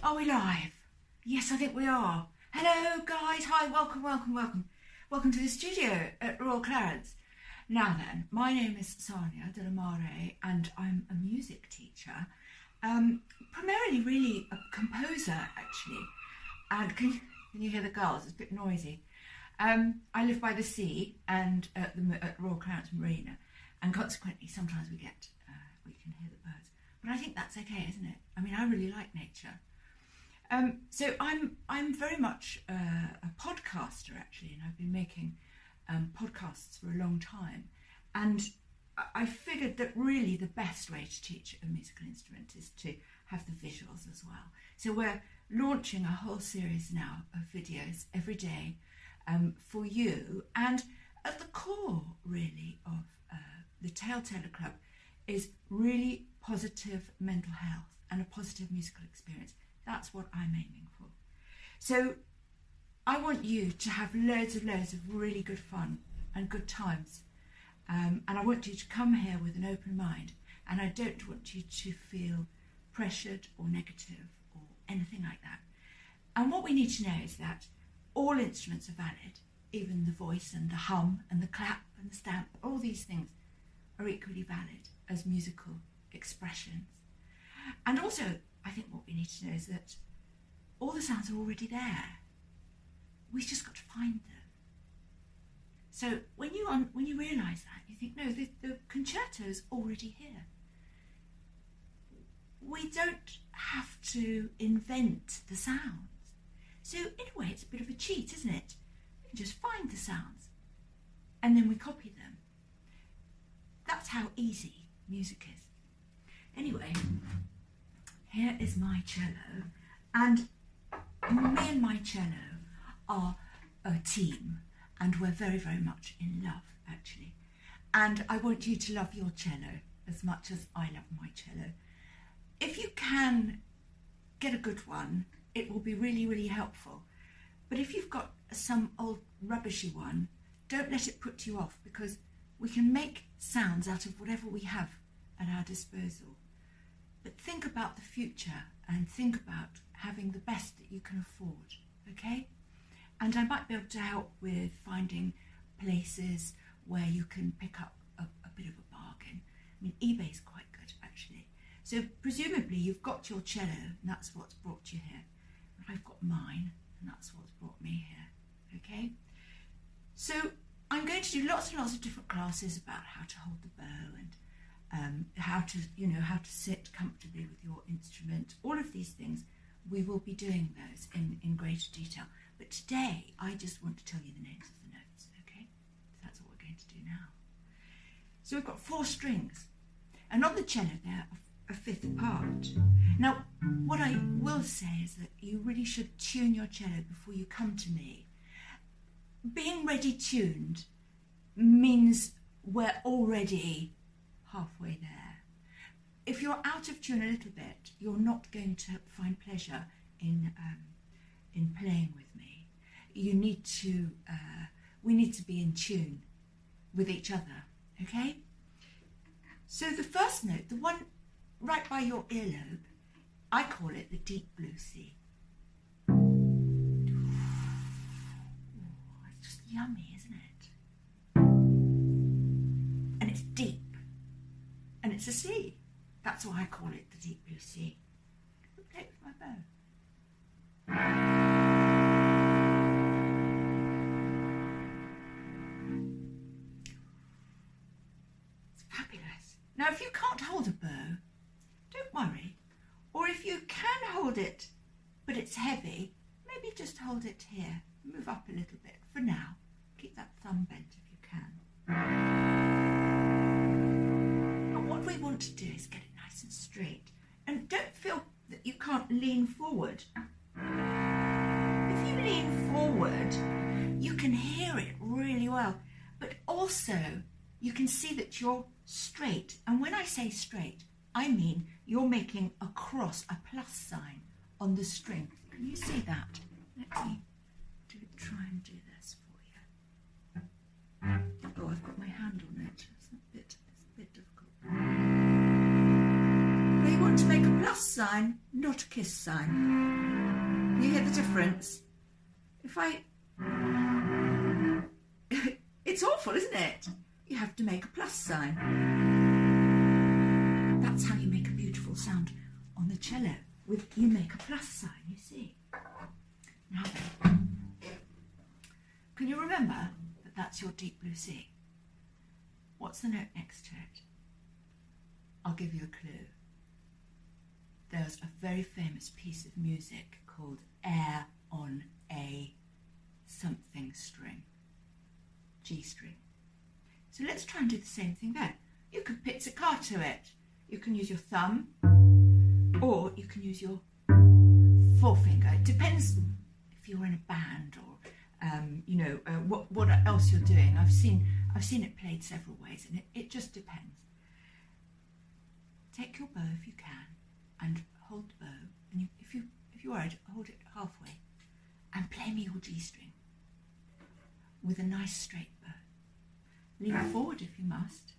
Are we live? Yes, I think we are. Hello guys, hi, welcome to the studio at Royal Clarence. Now then, my name is Sarnia de la Maré and I'm a music teacher, primarily really a composer actually. And can you hear the gulls? It's a bit noisy. I live by the sea and at Royal Clarence Marina, and consequently sometimes we can hear the birds. But I think that's okay, isn't it? I mean, I really like nature. So I'm very much a podcaster actually, and I've been making podcasts for a long time. And I figured that really the best way to teach a musical instrument is to have the visuals as well. So we're launching a whole series now of videos every day for you. And at the core really of the Telltale Club is really positive mental health and a positive musical experience. That's what I'm aiming for. So I want you to have loads of really good fun and good times. And I want you to come here with an open mind. And I don't want you to feel pressured or negative or anything like that. And what we need to know is that all instruments are valid. Even the voice and the hum and the clap and the stamp, all these things are equally valid as musical expressions. And also, I think what we need to know is that all the sounds are already there. We've just got to find them. So when you realise that, you think, no, the concerto is already here. We don't have to invent the sounds. So in a way, it's a bit of a cheat, isn't it? We can just find the sounds and then we copy them. That's how easy music is. Anyway, here is my cello, and me and my cello are a team, and we're very, very much in love, actually. And I want you to love your cello as much as I love my cello. If you can get a good one, it will be really, really helpful. But if you've got some old rubbishy one, don't let it put you off, because we can make sounds out of whatever we have at our disposal. But think about the future and think about having the best that you can afford, okay? And I might be able to help with finding places where you can pick up a bit of a bargain. I mean, eBay's quite good, actually. So presumably you've got your cello, and that's what's brought you here. And I've got mine, and that's what's brought me here, okay? So I'm going to do lots and lots of different classes about how to hold the bow and how to sit comfortably with your instrument. All of these things, we will be doing those in greater detail. But today, I just want to tell you the names of the notes, okay? So that's what we're going to do now. So we've got 4 strings, and on the cello they're a fifth part. Now, what I will say is that you really should tune your cello before you come to me. Being ready tuned means we're already halfway there. If you're out of tune a little bit, you're not going to find pleasure in playing with me. You need to, we need to be in tune with each other, okay? So the first note, the one right by your earlobe, I call it the deep blue C. It's just yummy, isn't it? And it's deep. And it's a C. That's why I call it the deep blue C. I'll play it with my bow. It's fabulous. Now, if you can't hold a bow, don't worry. Or if you can hold it, but it's heavy, maybe just hold it here. Move up a little bit for now. Keep that thumb bent if you can. What we want to do is get it nice and straight, and don't feel that you can't lean forward. If you lean forward, you can hear it really well, but also you can see that you're straight. And when I say straight, I mean you're making a cross, a plus sign on the string. Can you see that? Let me try and do this for you. Oh, I've got my hand on it. It's a bit difficult. Now you want to make a plus sign, not a kiss sign. You hear the difference? If I... It's awful, isn't it? You have to make a plus sign. That's how you make a beautiful sound on the cello. You make a plus sign, you see. Now then, can you remember that that's your deep blue C? What's the note next to it? I'll give you a clue. There's a very famous piece of music called Air on a something string, G string. So let's try and do the same thing there. You could pizzicato it. You can use your thumb or you can use your forefinger. It depends if you're in a band or what else you're doing. I've seen it played several ways, and it just depends. Take your bow if you can, and hold the bow. And if you're worried, hold it halfway, and play me your G string with a nice straight bow. Lean forward if you must.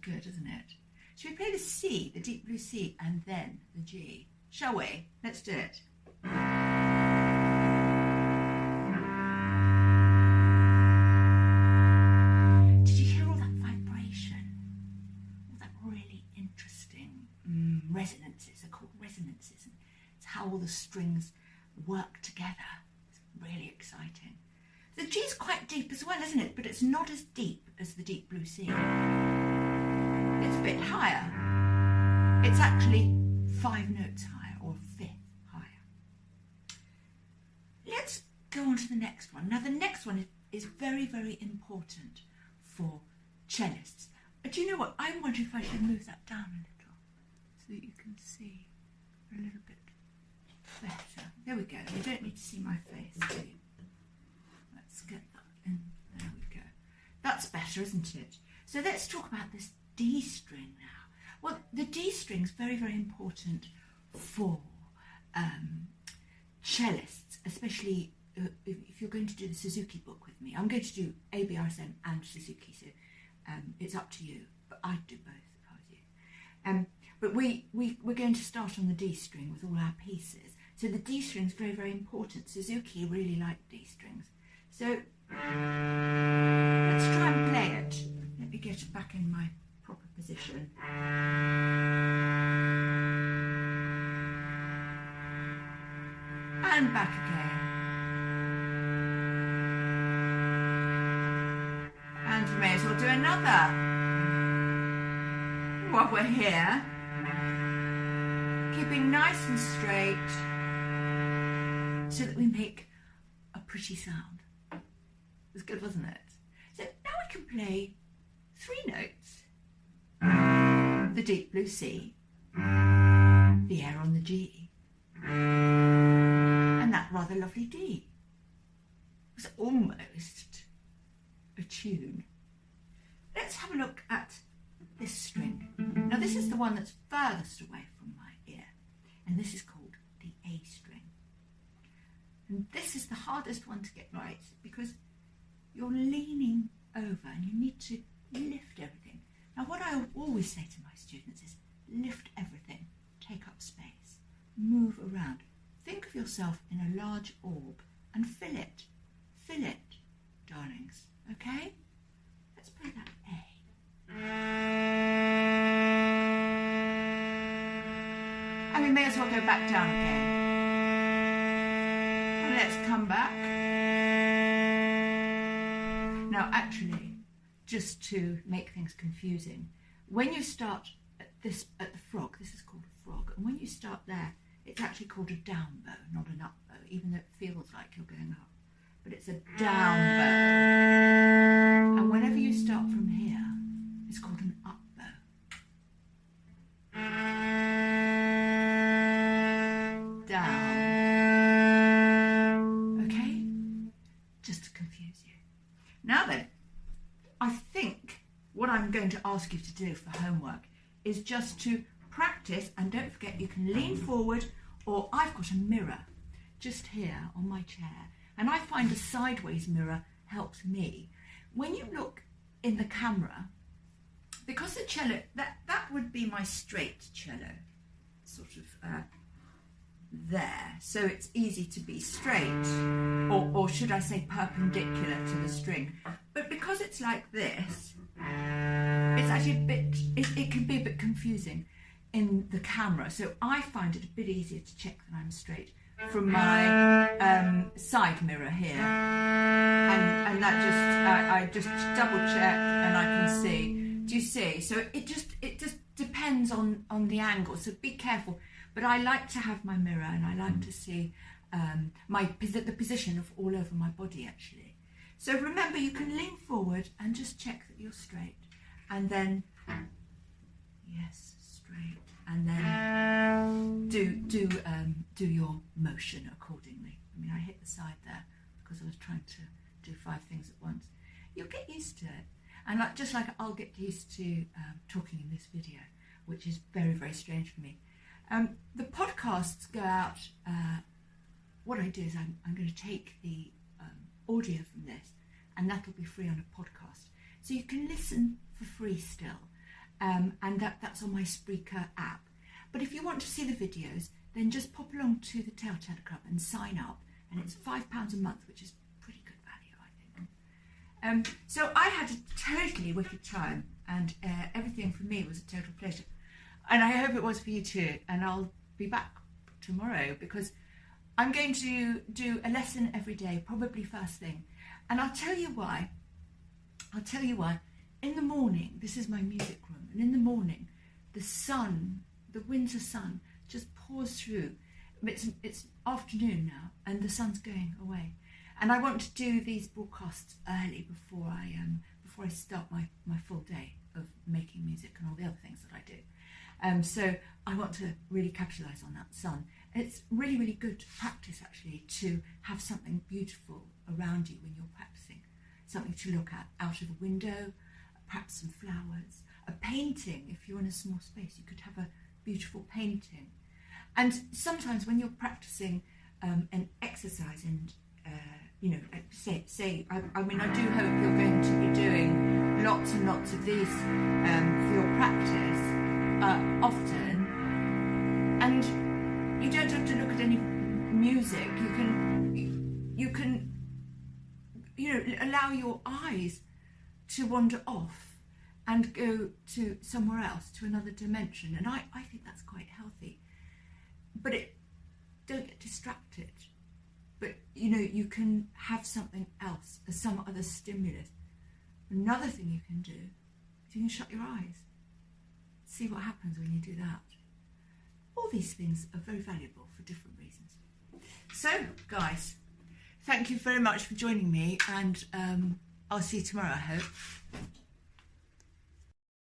Good, isn't it? Should we play the C, the deep blue C, and then the G? Shall we? Let's do it. Did you hear all that vibration? All that really interesting resonances. They're called resonances. And it's how all the strings work together. It's really exciting. The G is quite deep as well, isn't it? But it's not as deep as the deep blue C. It's a bit higher. It's actually 5 notes higher, or a fifth higher. Let's go on to the next one. Now the next one is very, very important for cellists. But do you know what? I'm wondering if I should move that down a little so that you can see a little bit better. There we go. You don't need to see my face, do you? Let's get that in. There we go. That's better, isn't it? So let's talk about this D string now. Well, the D string is very, very important for cellists, especially if you're going to do the Suzuki book with me. I'm going to do ABRSM and Suzuki, so it's up to you, but I'd do both if I was you. But we're going to start on the D string with all our pieces. So the D string is very, very important. Suzuki really liked D strings. So let's try and play it. Let me get it back in my proper position. And back again. And we may as well do another. While we're here, keeping nice and straight so that we make a pretty sound. It was good, wasn't it? So now we can play 3 notes. The deep blue C, the air on the G, and that rather lovely D. It was almost a tune. Let's have a look at this string. Now this is the one that's furthest away from my ear, and this is called the A string. And this is the hardest one to get right because you're leaning over and you need to lift everything. Now what I always say to my students is lift everything, take up space, move around. Think of yourself in a large orb and fill it, darlings, okay? Let's play that A. And we may as well go back down again. And let's come back. Now actually, just to make things confusing, when you start at the frog, this is called a frog, and when you start there, it's actually called a down bow, not an up bow, even though it feels like you're going up. But it's a down bow. And whenever you start from here, it's called an up bow. Down. Okay? Just to confuse you. Now then, I think what I'm going to ask you to do for homework is just to practice, and don't forget you can lean forward, or I've got a mirror just here on my chair, and I find a sideways mirror helps me. When you look in the camera, because the cello, that would be my straight cello, sort of there, so it's easy to be straight, or should I say perpendicular to the string. But because it's like this, it's actually a bit, it can be a bit confusing in the camera, so I find it a bit easier to check that I'm straight from my side mirror here, and that just I just double check and I can see. Do you see? So it just depends on the angle, so be careful. But I like to have my mirror, and I like to see the position of all over my body actually. So remember, you can lean forward and just check that you're straight, and then yes, straight, and then do your motion accordingly. I mean, I hit the side there because I was trying to do 5 things at once. You'll get used to it, and just like I'll get used to talking in this video, which is very, very strange for me. The podcasts go out. What I do is I'm going to take the audio from this, and that'll be free on a podcast, so you can listen for free still, and that's on my Spreaker app. But if you want to see the videos, then just pop along to the Telltale Club and sign up, and it's £5 a month, which is pretty good value, I think. So I had a totally wicked time, and everything for me was a total pleasure, and I hope it was for you too. And I'll be back tomorrow because I'm going to do a lesson every day, probably first thing, and I'll tell you why. In the morning, this is my music room, and in the morning, the sun, the winter sun, just pours through. It's afternoon now, and the sun's going away, and I want to do these broadcasts early before I start my full day of making music and all the other things that I do. So I want to really capitalise on that sun. And it's really, really good practice actually to have something beautiful around you when you're practicing, something to look at out of a window, perhaps some flowers, a painting. If you're in a small space, you could have a beautiful painting. And sometimes when you're practicing an exercise, and I mean, I do hope you're going to be doing lots and lots of these for your practice often, and you don't have to look at any music. You can allow your eyes to wander off and go to somewhere else, to another dimension, and I think that's quite healthy. But don't get distracted. But you can have something else, some other stimulus. Another thing you can do is you can shut your eyes. See what happens when you do that. All these things are very valuable for different reasons. So, guys, thank you very much for joining me, and I'll see you tomorrow, I hope.